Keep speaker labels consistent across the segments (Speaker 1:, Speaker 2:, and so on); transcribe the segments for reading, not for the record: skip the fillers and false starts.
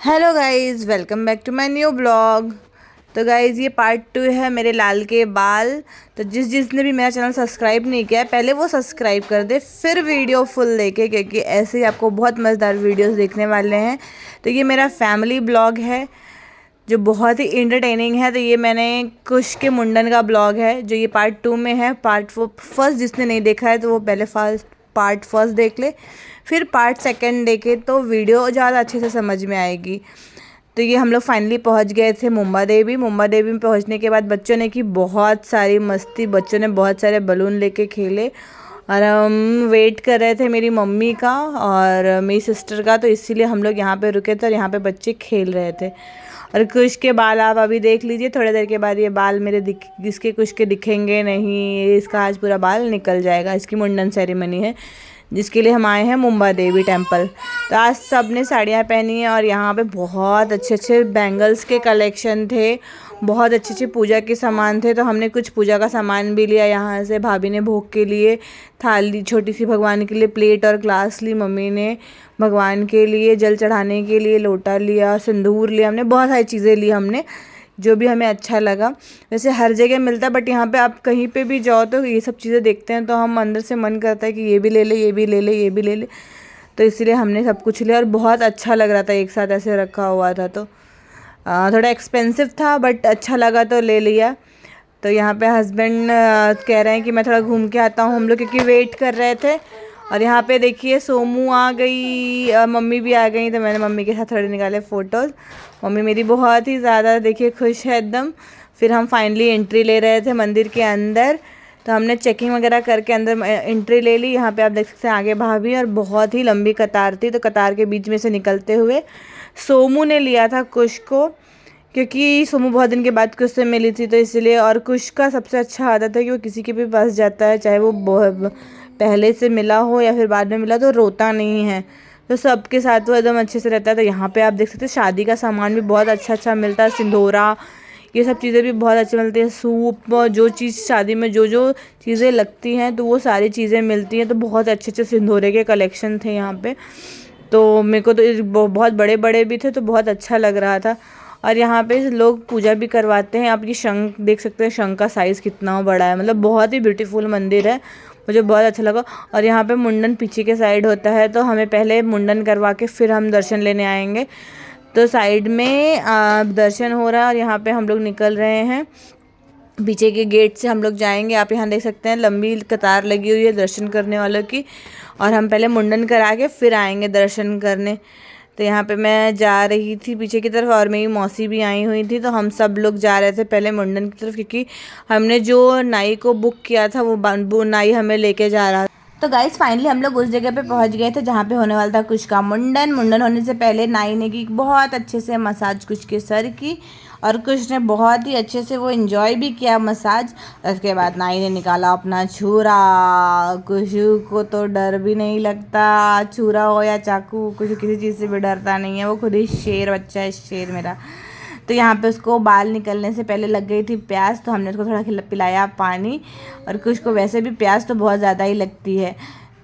Speaker 1: Hello guys, welcome back to my new blog. तो guys, ये part 2 है मेरे लाल के बाल। तो जिसने भी मेरा चैनल सब्सक्राइब नहीं किया है, पहले वो सब्सक्राइब कर दे, फिर वीडियो फुल देखे, क्योंकि ऐसे ही आपको बहुत मज़ेदार वीडियोस देखने वाले हैं। तो ये मेरा फैमिली ब्लॉग है जो बहुत ही इंटरटेनिंग है। तो ये मैंने कुश के मुंडन का ब्लॉग है, जो ये पार्ट 2 में है। पार्ट फर्स्ट जिसने नहीं देखा है तो वो पहले पार्ट फर्स्ट देख ले, फिर पार्ट सेकंड देखे तो वीडियो ज़्यादा अच्छे से समझ में आएगी। तो ये हम लोग फाइनली पहुंच गए थे मुंबा देवी में पहुंचने के बाद बच्चों ने की बहुत सारी मस्ती, बच्चों ने बहुत सारे बलून लेके खेले और हम वेट कर रहे थे मेरी मम्मी का और मेरी सिस्टर का। तो इसीलिए हम लोग यहाँ पे रुके थे और यहाँ पे बच्चे खेल रहे थे। और कुश के बाल आप अभी देख लीजिए, थोड़ी देर के बाद ये बाल मेरे इसके कुश के दिखेंगे नहीं, इसका आज पूरा बाल निकल जाएगा। इसकी मुंडन सेरेमनी है जिसके लिए हम आए हैं मुंबा देवी टेम्पल। तो आज सब ने साड़ियाँ पहनी हैं और यहाँ पे बहुत अच्छे अच्छे बैंगल्स के कलेक्शन थे, बहुत अच्छे अच्छे पूजा के सामान थे। तो हमने कुछ पूजा का सामान भी लिया यहाँ से। भाभी ने भोग के लिए थाली, छोटी सी भगवान के लिए प्लेट और ग्लास ली, मम्मी ने भगवान के लिए जल चढ़ाने के लिए लोटा लिया, सिंदूर लिया, हमने बहुत सारी चीज़ें ली हमने, जो भी हमें अच्छा लगा। वैसे हर जगह मिलता है, बट यहाँ पे आप कहीं पे भी जाओ तो ये सब चीज़ें देखते हैं तो हम अंदर से मन करता है कि ये भी ले ले, ये भी ले ले, ये भी ले ले। तो इसलिए हमने सब कुछ लिया और बहुत अच्छा लग रहा था एक साथ ऐसे रखा हुआ था। तो थोड़ा एक्सपेंसिव था बट अच्छा लगा तो ले लिया। तो यहाँ पे हस्बैंड कह रहे हैं कि मैं थोड़ा घूम के आता हूँ, हम लोग क्योंकि वेट कर रहे थे। और यहाँ पे देखिए सोमू आ गई, मम्मी भी आ गई, तो मैंने मम्मी के साथ थोड़े निकाले फ़ोटोज़। मम्मी मेरी बहुत ही ज़्यादा देखिए खुश है एकदम। फिर हम फाइनली एंट्री ले रहे थे मंदिर के अंदर, तो हमने चेकिंग वगैरह करके अंदर एंट्री ले ली। यहाँ पे आप देख सकते हैं आगे भाभी, और बहुत ही लंबी कतार थी। तो कतार के बीच में से निकलते हुए सोमू ने लिया था कुश को, क्योंकि सोमू बहुत दिन के बाद कुश से मिली थी तो इसलिए। और कुश का सबसे अच्छा आदत है कि वो किसी के भी पास जाता है, चाहे वो पहले से मिला हो या फिर बाद में मिला, तो रोता नहीं है। तो सबके साथ वो एकदम अच्छे से रहता है। तो यहाँ पे आप देख सकते हैं शादी का सामान भी बहुत अच्छा अच्छा मिलता है, सिंदूरा, ये सब चीज़ें भी बहुत अच्छी मिलती है। सूप, जो चीज़ शादी में जो जो चीज़ें लगती हैं तो वो सारी चीज़ें मिलती हैं। तो बहुत अच्छे अच्छे सिंदूरे के कलेक्शन थे यहाँ पे। तो मेरे को तो बहुत बड़े बड़े भी थे तो बहुत अच्छा लग रहा था। और यहाँ पे लोग पूजा भी करवाते हैं। आप ये शंख देख सकते हैं, शंख का साइज़ कितना बड़ा है, मतलब बहुत ही ब्यूटीफुल मंदिर है, मुझे बहुत अच्छा लगा। और यहाँ पे मुंडन पीछे के साइड होता है, तो हमें पहले मुंडन करवा के फिर हम दर्शन लेने आएंगे। तो साइड में दर्शन हो रहा है और यहाँ पे हम लोग निकल रहे हैं। पीछे के गेट से हम लोग जाएंगे। आप यहाँ देख सकते हैं लंबी कतार लगी हुई है दर्शन करने वालों की, और हम पहले मुंडन करा के फिर आएंगे दर्शन करने। तो यहाँ पे मैं जा रही थी पीछे की तरफ और मेरी मौसी भी आई हुई थी, तो हम सब लोग जा रहे थे पहले मुंडन की तरफ, क्योंकि हमने जो नाई को बुक किया था वो नाई हमें लेके जा रहा था। तो गाइस फाइनली हम लोग उस जगह पे पहुंच गए थे जहाँ पे होने वाला था कुश का मुंडन होने से पहले नाई ने की बहुत अच्छे से मसाज कुश के सर की, और कुश ने बहुत ही अच्छे से वो एंजॉय भी किया मसाज। उसके बाद नाई ने निकाला अपना छुरा। कुश को तो डर भी नहीं लगता, छुरा हो या चाकू, कुछ किसी चीज़ से भी डरता नहीं है, वो खुद ही शेर बच्चा है, शेर मेरा। तो यहाँ पे उसको बाल निकलने से पहले लग गई थी प्यास, तो हमने उसको थोड़ा पिलाया पानी। और कुछ को वैसे भी प्यास तो बहुत ज़्यादा ही लगती है।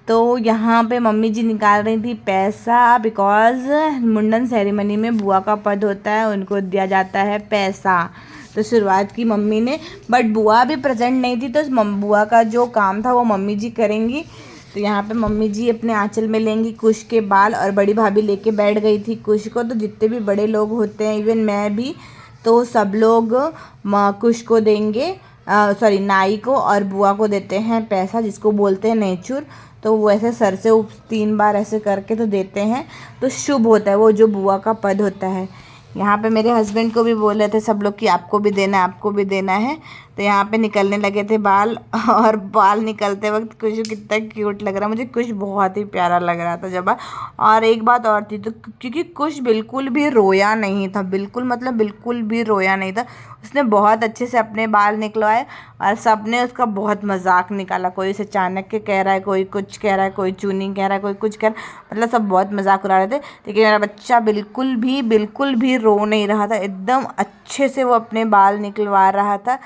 Speaker 1: तो यहाँ पे मम्मी जी निकाल रही थी पैसा, बिकॉज़ मुंडन सेरेमनी में बुआ का पद होता है, उनको दिया जाता है पैसा। तो शुरुआत की मम्मी ने, बट बुआ भी प्रेजेंट नहीं थी, तो बुआ का जो काम था वो मम्मी जी करेंगी। तो यहाँ पे मम्मी जी अपने आंचल में लेंगी कुश के बाल, और बड़ी भाभी लेके बैठ गई थी कुश को। तो जितने भी बड़े लोग होते हैं, इवन मैं भी, तो सब लोग कुश को देंगे, सॉरी नाई को, और बुआ को देते हैं पैसा, जिसको बोलते हैं नेचुर। तो वो ऐसे सर से 3 बार ऐसे करके तो देते हैं, तो शुभ होता है वो जो बुआ का पद होता है। यहाँ पे मेरे हस्बैंड को भी बोल रहे थे सब लोग कि आपको भी देना है, आपको भी देना है। तो यहाँ पे निकलने लगे थे बाल, और बाल निकलते वक्त कुछ कितना क्यूट लग रहा, मुझे कुछ बहुत ही प्यारा लग रहा था जब। और एक बात और थी, तो क्योंकि कुछ बिल्कुल भी रोया नहीं था, बिल्कुल मतलब बिल्कुल भी रोया नहीं था। उसने बहुत अच्छे से अपने बाल निकलवाए और सब ने उसका बहुत मजाक निकाला। कोई उसे चाणक्य कह रहा है, कोई कुछ कह रहा है, कोई चूनी कह रहा है, कोई कुछ कह रहा है, मतलब सब बहुत मजाक उड़ा रहे थे। लेकिन मेरा बच्चा बिल्कुल भी रो नहीं रहा था, एकदम अच्छे से वो अपने बाल निकलवा रहा था।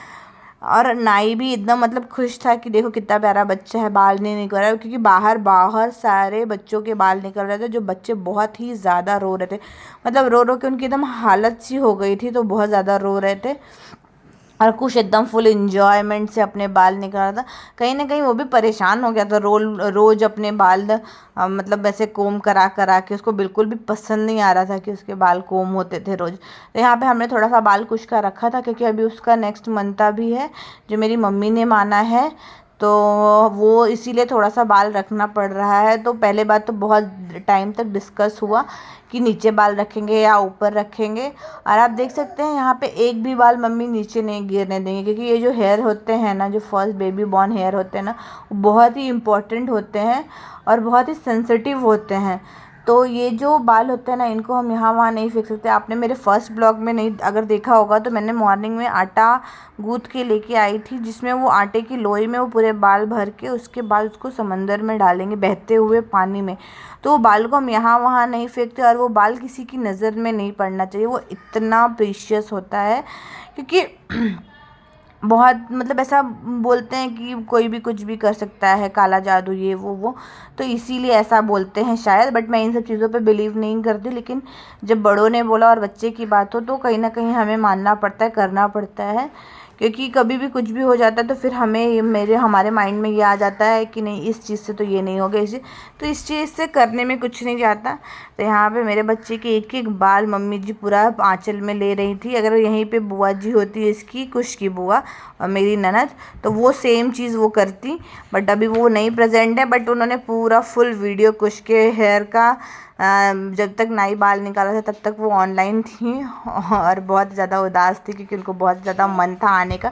Speaker 1: और नाई भी एकदम मतलब खुश था कि देखो कितना प्यारा बच्चा है, बाल नहीं निकल रहा है, क्योंकि बाहर सारे बच्चों के बाल निकल रहे थे, जो बच्चे बहुत ही ज़्यादा रो रहे थे, मतलब रो रो के उनकी एकदम हालत सी हो गई थी, तो बहुत ज़्यादा रो रहे थे। और कुछ एकदम फुल इंजॉयमेंट से अपने बाल निकाल रहा था। कहीं ना कहीं वो भी परेशान हो गया था, रोज़ अपने बाल मतलब ऐसे कोम करा करा के, उसको बिल्कुल भी पसंद नहीं आ रहा था कि उसके बाल कोम होते थे रोज़। तो यहाँ पे हमने थोड़ा सा बाल कुछ का रखा था, क्योंकि अभी उसका नेक्स्ट मंथा भी है जो मेरी मम्मी ने माना है, तो वो इसीलिए थोड़ा सा बाल रखना पड़ रहा है। तो पहले बात तो बहुत टाइम तक डिस्कस हुआ कि नीचे बाल रखेंगे या ऊपर रखेंगे। और आप देख सकते हैं यहाँ पे एक भी बाल मम्मी नीचे नहीं गिरने देंगे, क्योंकि ये जो हेयर होते हैं ना, जो फर्स्ट बेबी बॉर्न हेयर होते हैं ना, वो बहुत ही इम्पोर्टेंट होते हैं और बहुत ही सेंसिटिव होते हैं। तो ये जो बाल होते हैं ना, इनको हम यहाँ वहाँ नहीं फेंक सकते। आपने मेरे फर्स्ट ब्लॉग में नहीं अगर देखा होगा, तो मैंने मॉर्निंग में आटा गूँथ के लेके आई थी, जिसमें वो आटे की लोई में वो पूरे बाल भर के उसके बाद उसको समंदर में डालेंगे, बहते हुए पानी में। तो वो बाल को हम यहाँ वहाँ नहीं फेंकते, और वो बाल किसी की नज़र में नहीं पड़ना चाहिए। वो इतना प्रीशियस होता है, क्योंकि बहुत मतलब ऐसा बोलते हैं कि कोई भी कुछ भी कर सकता है, काला जादू ये वो, तो इसीलिए ऐसा बोलते हैं शायद। बट मैं इन सब चीज़ों पे बिलीव नहीं करती, लेकिन जब बड़ों ने बोला और बच्चे की बात हो, तो कहीं ना कहीं हमें मानना पड़ता है, करना पड़ता है। क्योंकि कभी भी कुछ भी हो जाता है तो फिर हमारे माइंड में ये आ जाता है कि नहीं, इस चीज़ से तो ये नहीं होगा, इसे तो इस चीज़ से करने में कुछ नहीं जाता। तो यहाँ पे मेरे बच्चे के एक एक बाल मम्मी जी पूरा आंचल में ले रही थी। अगर यहीं पे बुआ जी होती है, इसकी कुश की बुआ और मेरी ननद, तो वो सेम चीज़ वो करती, बट अभी वो नहीं प्रेजेंट है। बट उन्होंने पूरा फुल वीडियो कुश के हेयर का, जब तक नाई बाल निकाला था तब तक वो ऑनलाइन थी और बहुत ज़्यादा उदास थी, क्योंकि उनको बहुत ज़्यादा मन था आने का,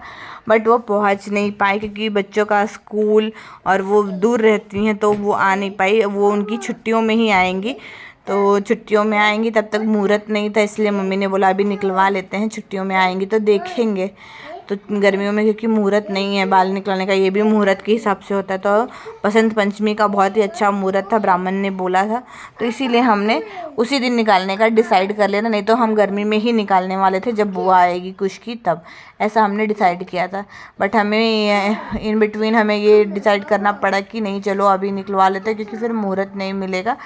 Speaker 1: बट वो पहुंच नहीं पाई, क्योंकि बच्चों का स्कूल और वो दूर रहती हैं, तो वो आ नहीं पाई। वो उनकी छुट्टियों में ही आएंगी, तो छुट्टियों में आएंगी, तब तक मुहूर्त नहीं था, इसलिए मम्मी ने बोला अभी निकलवा लेते हैं, छुट्टियों में आएंगी तो देखेंगे। तो गर्मियों में क्योंकि मुहूर्त नहीं है बाल निकलने का, ये भी मुहूर्त के हिसाब से होता है, तो बसंत पंचमी का बहुत ही अच्छा मुहूर्त था, ब्राह्मण ने बोला था, तो इसीलिए हमने उसी दिन निकालने का डिसाइड कर लिया था। नहीं तो हम गर्मी में ही निकालने वाले थे, जब बुआ आएगी कुछ की तब, ऐसा हमने डिसाइड किया था। बट हमें इन बिटवीन हमें ये डिसाइड करना पड़ा कि नहीं, चलो अभी निकलवा लेते हैं, क्योंकि फिर मुहूर्त नहीं मिलेगा।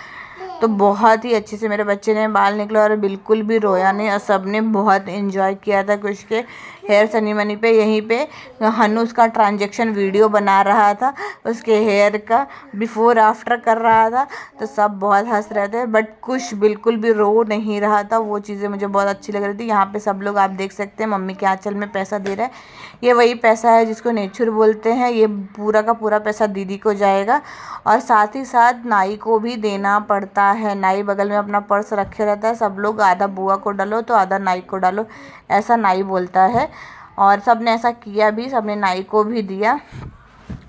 Speaker 1: तो बहुत ही अच्छे से मेरे बच्चे ने बाल निकला और बिल्कुल भी रोया नहीं, और सब ने बहुत इन्जॉय किया था कुछ के हेयर सेरेमनी पे। यहीं पे हनु उसका ट्रांजैक्शन वीडियो बना रहा था, उसके हेयर का बिफोर आफ्टर कर रहा था, तो सब बहुत हंस रहे थे। बट कुछ बिल्कुल भी रो नहीं रहा था, वो चीज़ें मुझे बहुत अच्छी लग रही थी। यहाँ पे सब लोग आप देख सकते हैं मम्मी के आंचल में पैसा दे रहा है, ये वही पैसा है जिसको नेचुर बोलते हैं। ये पूरा का पूरा पैसा दीदी को जाएगा, और साथ ही साथ नाई को भी देना पड़ता है। नाई बगल में अपना पर्स रखे रहता है, सब लोग आधा बुआ को डालो तो आधा नाई को डालो, ऐसा नाई बोलता है। और सब ने ऐसा किया भी, सब ने नाई को भी दिया।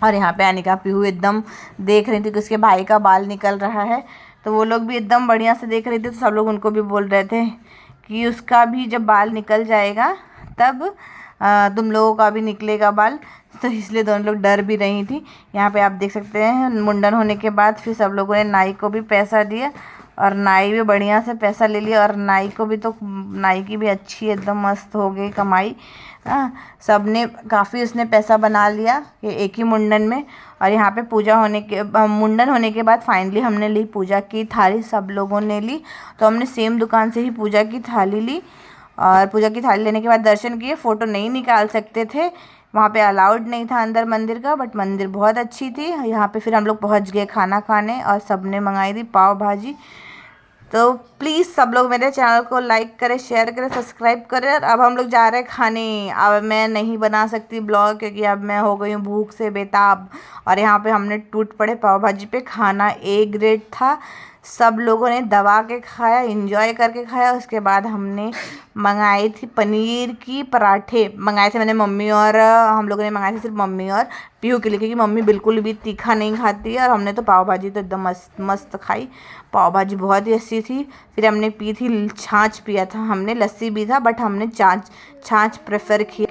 Speaker 1: और यहाँ पे अनिका पीहू एकदम देख रही थी कि उसके भाई का बाल निकल रहा है, तो वो लोग भी एकदम बढ़िया से देख रहे थे। तो सब लोग उनको भी बोल रहे थे कि उसका भी जब बाल निकल जाएगा तब तुम लोगों का भी निकलेगा बाल, तो इसलिए दोनों लोग डर भी रही थी। यहाँ पे आप देख सकते हैं मुंडन होने के बाद फिर सब लोगों ने नाई को भी पैसा दिया, और नाई भी बढ़िया से पैसा ले लिया, और नाई को भी, तो नाई की भी अच्छी एकदम मस्त हो गई कमाई। सब ने काफ़ी उसने पैसा बना लिया ये एक ही मुंडन में। और यहाँ पे पूजा होने के मुंडन होने के बाद फाइनली हमने ली पूजा की थाली, सब लोगों ने ली। तो हमने सेम दुकान से ही पूजा की थाली ली, और पूजा की थाली लेने के बाद दर्शन किए। फ़ोटो नहीं निकाल सकते थे, वहाँ पे अलाउड नहीं था अंदर मंदिर का, बट मंदिर बहुत अच्छी थी। यहाँ पे फिर हम लोग पहुँच गए खाना खाने, और सब ने मंगाई थी पाव भाजी। तो प्लीज़ सब लोग मेरे चैनल को लाइक करें, शेयर करें, सब्सक्राइब करें। और अब हम लोग जा रहे हैं खाने। अब मैं नहीं बना सकती ब्लॉग, क्योंकि अब मैं हो गई हूँ भूख से बेताब। और यहाँ पे हमने टूट पड़े पाव भाजी पे, खाना ए ग्रेड था, सब लोगों ने दबा के खाया, एंजॉय करके खाया। उसके बाद हमने मंगाई थी पनीर की पराठे मंगाए थे मैंने, मम्मी और हम लोगों ने मंगाए थे सिर्फ मम्मी और पीहू के लिए, क्योंकि मम्मी बिल्कुल भी तीखा नहीं खाती है। और हमने तो पाव भाजी तो एकदम मस्त मस्त खाई, पाव भाजी बहुत ही अच्छी थी। फिर हमने पी थी छाछ, पिया था हमने, लस्सी भी था, बट हमने छाछ प्रेफर की।